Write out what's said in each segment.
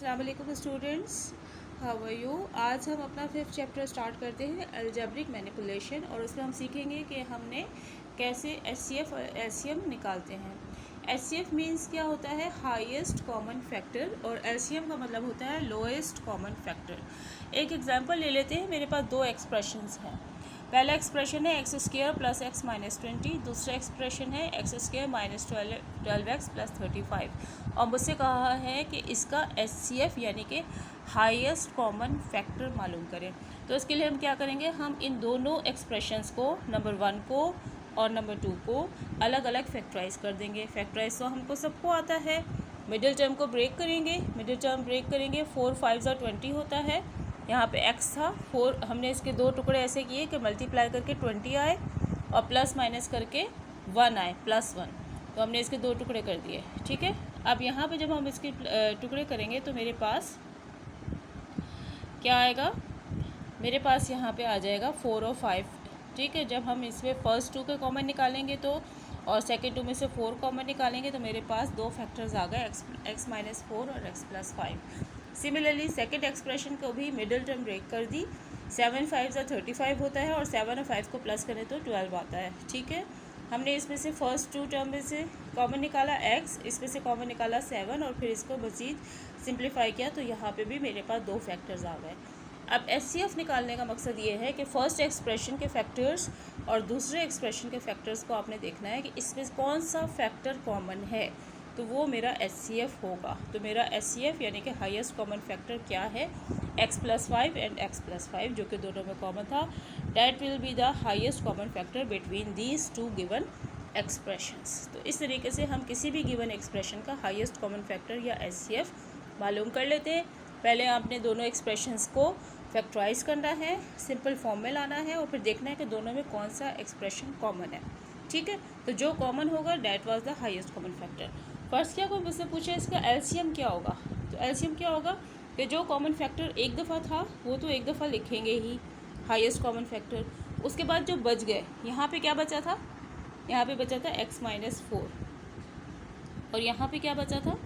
अस्सलाम वालेकुम students, how are you. आज हम अपना 5th चैप्टर स्टार्ट करते हैं अलजेब्रिक मैनिपुलेशन, और उसमें हम सीखेंगे कि हमने कैसे एचसीएफ और एलसीएम निकालते हैं। एचसीएफ मीन्स क्या होता है, हाईएस्ट कॉमन फैक्टर, और एलसीएम का मतलब होता है लोएस्ट कॉमन फैक्टर। एक एग्जांपल ले लेते हैं। मेरे पास दो एक्सप्रेशंस हैं। पहला एक्सप्रेशन है x square plus x minus 20, दूसरा एक्सप्रेशन है x square minus 12x plus 35, और मुझसे कहा है कि इसका एचसीएफ यानी कि हाईएस्ट कॉमन फैक्टर मालूम करें। तो इसके लिए हम क्या करेंगे, हम इन दोनों एक्सप्रेशंस को, नंबर 1 को और नंबर 2 को अलग अलग फैक्टराइज कर देंगे। फैक्टराइज तो हमको सबको आता है। मिडिल टर्म को ब्रेक करेंगे, मिडिल टर्म ब्रेक करेंगे। 4 5 20 होता है। यहाँ पे x था 4, हमने इसके दो टुकड़े ऐसे किए कि मल्टीप्लाई करके 20 आए और प्लस माइनस करके 1 आए, +1। तो हमने इसके दो टुकड़े कर दिए, ठीक है। अब यहाँ पे जब हम इसके टुकड़े करेंगे तो मेरे पास क्या आएगा, मेरे पास यहाँ पे आ जाएगा 4 और 5, ठीक है। जब हम इसमें फर्स्ट 2 के कॉमन निकालेंगे तो, और सेकेंड 2 में से 4 कॉमन निकालेंगे तो मेरे पास दो फैक्टर्स आ गए, x माइनस 4 और x plus 5। Similarly second expression को भी मिडिल टर्म ब्रेक कर दी। 7 5 35 होता है, और 7 और 5 को प्लस करें तो 12 आता है, ठीक है। हमने इसमें से फर्स्ट 2 टर्म में से कॉमन निकाला x, इसमें से कॉमन निकाला 7, और फिर इसको मज़ीद सिंप्लीफाई किया तो यहाँ पे भी मेरे पास दो फैक्टर्स आ गए। अब एचसीएफ निकालने का मकसद ये है कि फ़र्स्ट एक्सप्रेशन के फैक्टर्स और दूसरे एक्सप्रेशन के फैक्टर्स को आपने देखना है कि इसमें कौन सा फैक्टर कॉमन है, तो वो मेरा एचसीएफ होगा। तो मेरा एचसीएफ यानी कि हाईएस्ट कॉमन फैक्टर क्या है, x plus 5 and x plus 5, जो कि दोनों में कॉमन था। That will be the highest common factor between these two given expressions. तो इस तरीके से हम किसी भी गिवन एक्सप्रेशन का हाईएस्ट कॉमन फैक्टर या एचसीएफ मालूम कर लेते हैं। पहले आपने दोनों एक्सप्रेशंस को फैक्टराइज करना है, सिंपल फॉर्म में लाना है, और फिर देखना है कि दोनों में कौन सा एक्सप्रेशन कॉमन है, ठीक है। तो जो कॉमन होगा that was the highest common factor. First क्या कोई मुझसे पूछे इसका एलसीएम क्या होगा, तो एलसीएम क्या होगा कि जो कॉमन फैक्टर एक दफ़ा था वो तो एक दफ़ा लिखेंगे ही, हाईएस्ट कॉमन फैक्टर। उसके बाद जो बच गए, यहाँ पे क्या बचा था, यहाँ पे बचा था x माइनस 4, और यहाँ पे क्या बचा था,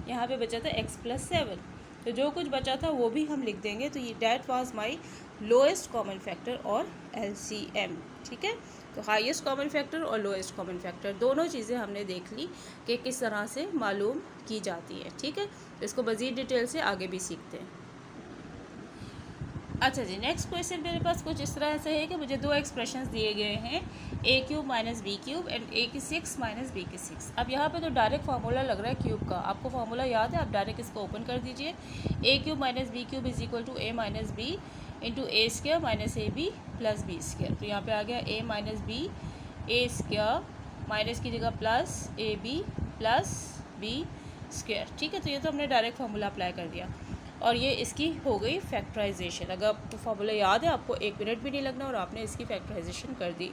यहाँ पे बचा था x प्लस 7। तो जो कुछ बचा था वो भी हम लिख देंगे। तो ये that was my lowest common factor और एलसीएम, ठीक है। तो हाईएस्ट कॉमन फैक्टर और लोएस्ट कॉमन फैक्टर दोनों चीज़ें हमने देख ली कि किस तरह से मालूम की जाती है, ठीक है। इसको मज़ीद डिटेल से आगे भी सीखते हैं। अच्छा जी, नेक्स्ट क्वेश्चन मेरे पास कुछ इस तरह से है कि मुझे दो एक्सप्रेशंस दिए गए हैं, a³ minus b³ and a⁻6 minus b⁻6। अब यहाँ पे तो डायरेक्ट फार्मूला लग रहा है क्यूब का, आपको फार्मूला याद है, आप डायरेक्ट इसको ओपन कर दीजिए। a³ minus b³ is equal to a minus b into a square minus A B plus b square. तो यहाँ पे आ गया a minus b, a square minus की जगह plus A B plus b square, ठीक है। तो ये तो हमने डायरेक्ट फार्मूला अप्लाई कर दिया, और ये इसकी हो गई फैक्टराइजेशन। अगर आपको फार्मूला याद है, आपको 1 मिनट भी नहीं लगना और आपने इसकी फैक्टराइजेशन कर दी।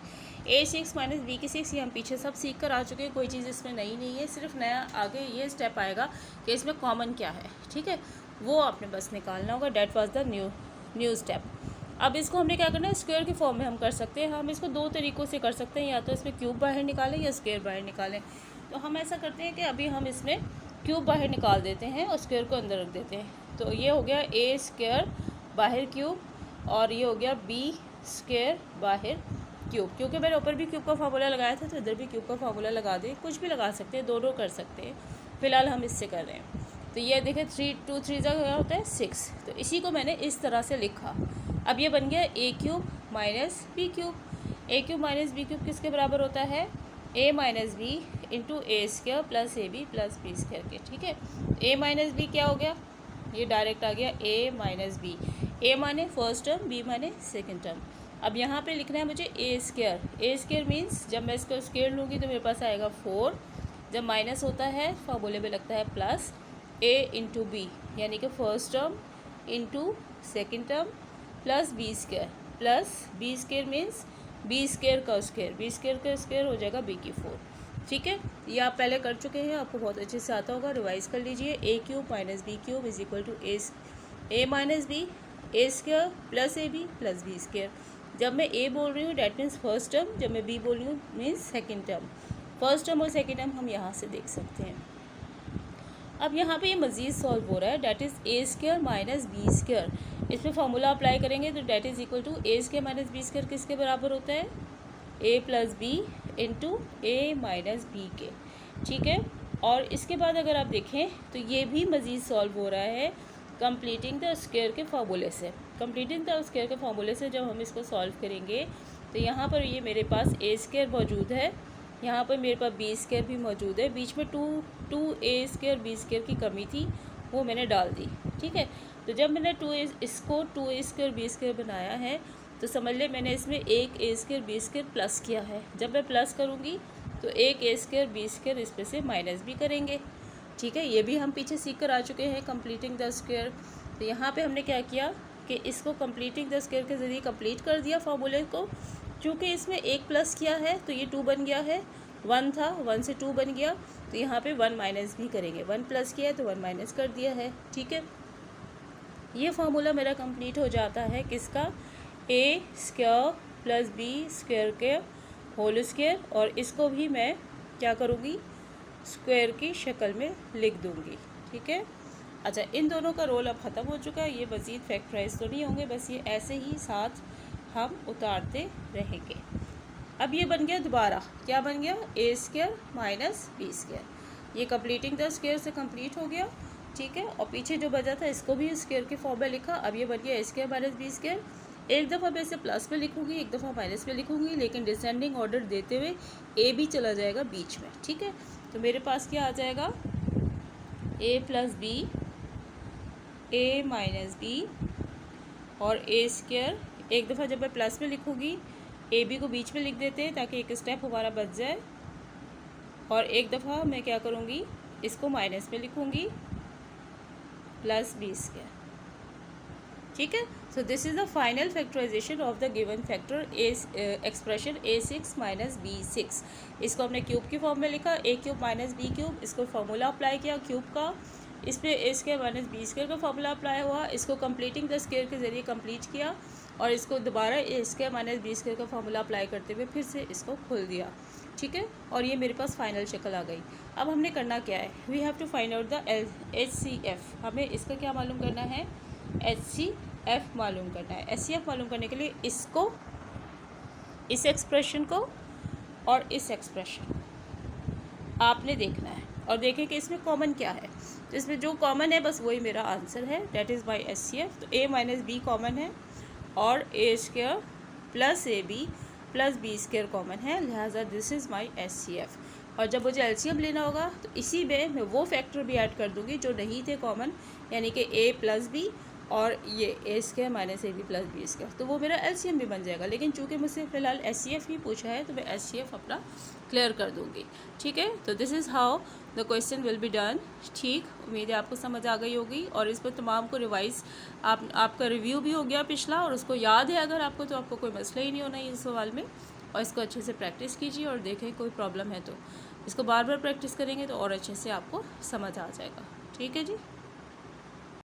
a6 माइनस b⁻6 ये हम पीछे सब सीख कर आ चुके हैं, कोई चीज़ इसमें नई नहीं है, सिर्फ नया आगे ये स्टेप आएगा कि इसमें कॉमन क्या है, ठीक है। वो आपने बस निकालना होगा, that was the new step. अब इसको हमने क्या करना है, स्क्वायर की फॉर्म में हम कर सकते हैं। हम इसको दो तरीक़ों से कर सकते हैं, या तो इसमें क्यूब बाहर निकालें या स्क्वायर बाहर निकालें। तो हम ऐसा करते हैं कि अभी हम इसमें क्यूब बाहर निकाल देते हैं और स्क्वायर को अंदर रख देते हैं। तो ये हो गया a स्क्वायर बाहर क्यूब, और ये हो गया b स्क्वायर बाहर क्यूब। क्योंकि मैंने ऊपर भी क्यूब का फार्मूला लगाया था तो इधर भी क्यूब का फार्मूला लगा दें, कुछ भी लगा सकते हैं, दोनों कर सकते हैं। फ़िलहाल हम इससे कर रहे हैं। तो ये देखें 3 2 3 क्या होता है 6। तो इसी को मैंने इस तरह से लिखा। अब ये बन गया a³ minus b³। a³ minus b³ किसके बराबर होता है, a minus b into a square plus A B plus B square के, ठीक है। a माइनस बी क्या हो गया, ये डायरेक्ट आ गया a माइनस बी। a माने फर्स्ट टर्म, b माने सेकंड टर्म। अब यहाँ पे लिखना है मुझे a स्क्वायर मीन्स जब मैं इसको स्क्वायर लूँगी तो मेरे पास आएगा 4। जब माइनस होता है फार्मूले में लगता है प्लस a इंटू बी, यानी कि first term into second term plus b square, plus b square means b square का स्क्वायर, b स्क्वायर का स्क्वायर हो जाएगा b की 4, ठीक है। ये आप पहले कर चुके हैं, आपको बहुत अच्छे से आता होगा, रिवाइज कर लीजिए। a³ minus b³ is equal to a minus b, a square plus A B plus B square. जब मैं a बोल रही हूँ डैट मीन्स फर्स्ट टर्म, जब मैं b बोल रही हूँ means second term. First term और सेकेंड टर्म हम यहाँ से देख सकते हैं। अब यहाँ पे ये मज़ीद सॉल्व हो रहा है, that is a square minus b square. इसमें फॉर्मूला अप्लाई करेंगे तो that is equal to a square minus b square किसके बराबर होता है, a plus b into a minus b के, ठीक है। और इसके बाद अगर आप देखें तो ये भी मज़ीद सॉल्व हो रहा है कंप्लीटिंग द स्क्वायर के फार्मूले से। कंप्लीटिंग द स्क्वायर के फार्मूले से जब हम इसको सॉल्व करेंगे तो यहाँ पर ये मेरे पास ए स्क्वायर मौजूद है, यहाँ पर मेरे पास बी स्क्वायर भी मौजूद है, बीच में two a square b square की कमी थी, वो मैंने डाल दी, ठीक है। तो जब मैंने इसको two a square b square बनाया है तो समझ ले मैंने इसमें एक a square b square plus किया है। जब मैं प्लस करूँगी तो एक ए स्क्वायर बी स्क्वायर इस पे से माइनस भी करेंगे, ठीक है। ये भी हम पीछे सीख कर आ चुके हैं कंप्लीटिंग द स्क्वायर। तो यहाँ पे हमने क्या किया कि इसको कंप्लीटिंग द स्क्वायर के ज़रिए कंप्लीट कर दिया फार्मूले को। चूँकि इसमें एक प्लस किया है तो ये 2 बन गया है, 1 था 1 से 2 बन गया, तो यहाँ पे 1 माइनस भी करेंगे, 1 प्लस किया है तो 1 माइनस कर दिया है, ठीक है। ये फार्मूला मेरा कंप्लीट हो जाता है किसका, ए स्क्वायर प्लस बी स्क्वायर के होल स्क्वायर, और इसको भी मैं क्या करूँगी, स्क्वायर की शक्ल में लिख दूँगी, ठीक है। अच्छा, इन दोनों का रोल अब ख़त्म हो चुका है, ये मज़ीद फैक्टराइज तो नहीं होंगे, बस ये ऐसे ही साथ हम उतारते रहेंगे। अब ये बन गया दोबारा, क्या बन गया, ए स्क्वायर माइनस बी स्क्वायर। ये कंप्लीटिंग द स्क्वायर से कंप्लीट हो गया, ठीक है। और पीछे जो बचा था इसको भी स्क्वायर के फॉर्म में लिखा। अब ये बन गया ए स्क्वायर माइनस बी स्क्वायर। एक दफ़ा मैं इसे प्लस में लिखूँगी, एक दफ़ा माइनस में लिखूँगी, लेकिन डिसेंडिंग ऑर्डर देते हुए ए भी चला जाएगा बीच में, ठीक है। तो मेरे पास क्या आ जाएगा, ए प्लस बी, ए माइनस बी और ए स्क्वायर। एक दफ़ा जब मैं प्लस में लिखूँगी ए बी को बीच में लिख देते हैं ताकि एक स्टेप हमारा बच जाए, और एक दफ़ा मैं क्या करूँगी, इसको माइनस में लिखूँगी प्लस बी स्क्वायर, ठीक है। So this is the final factorisation of the given factor expression a6 minus b6। इसको हमने क्यूब की फॉर्म में लिखा, a cube minus b cube, इसको फार्मूला अप्लाई किया क्यूब का, इस पर a square minus b square का फार्मूला अप्लाई हुआ, इसको कंप्लीटिंग द स्क्वायर के ज़रिए कंप्लीट किया, और इसको दोबारा ए स्क्वायर माइनस बी स्क्वायर का फार्मूला अप्लाई करते हुए फिर से इसको खोल दिया, ठीक है। और ये मेरे पास फाइनल शक्ल आ गई। अब हमने करना क्या है, we have to find out the HCF। हमें इसका क्या मालूम करना है, HCF मालूम करना है। HCF मालूम करने के लिए इसको, इस एक्सप्रेशन को और इस एक्सप्रेशन आपने देखना है, और देखें कि इसमें कॉमन क्या है। तो इसमें जो कॉमन है बस वही मेरा आंसर है, डैट इज़ बाई HCF। तो a माइनस बी कॉमन है और A square plus A B plus B square common है, लिहाजा दिस इज़ माई HCF। और जब मुझे LCM लेना होगा तो इसी में मैं वो फैक्टर भी ऐड कर दूँगी जो नहीं थे कॉमन, यानी कि a प्लस बी और ये A square minus A B plus B square, तो वो मेरा LCM भी बन जाएगा। लेकिन चूँकि मुझसे फ़िलहाल HCF ही पूछा है तो मैं HCF अपना क्लियर कर दूँगी, ठीक है। तो this is how the question will be done, ठीक। उम्मीद है आपको समझ आ गई होगी, और इस पर तमाम को रिवाइज़ आपका रिव्यू भी हो गया पिछला, और उसको याद है अगर आपको, तो आपको कोई मसला ही नहीं होना इस सवाल में। और इसको अच्छे से प्रैक्टिस कीजिए और देखें कोई प्रॉब्लम है तो इसको बार बार प्रैक्टिस करेंगे तो और अच्छे से आपको समझ आ जाएगा, ठीक है जी।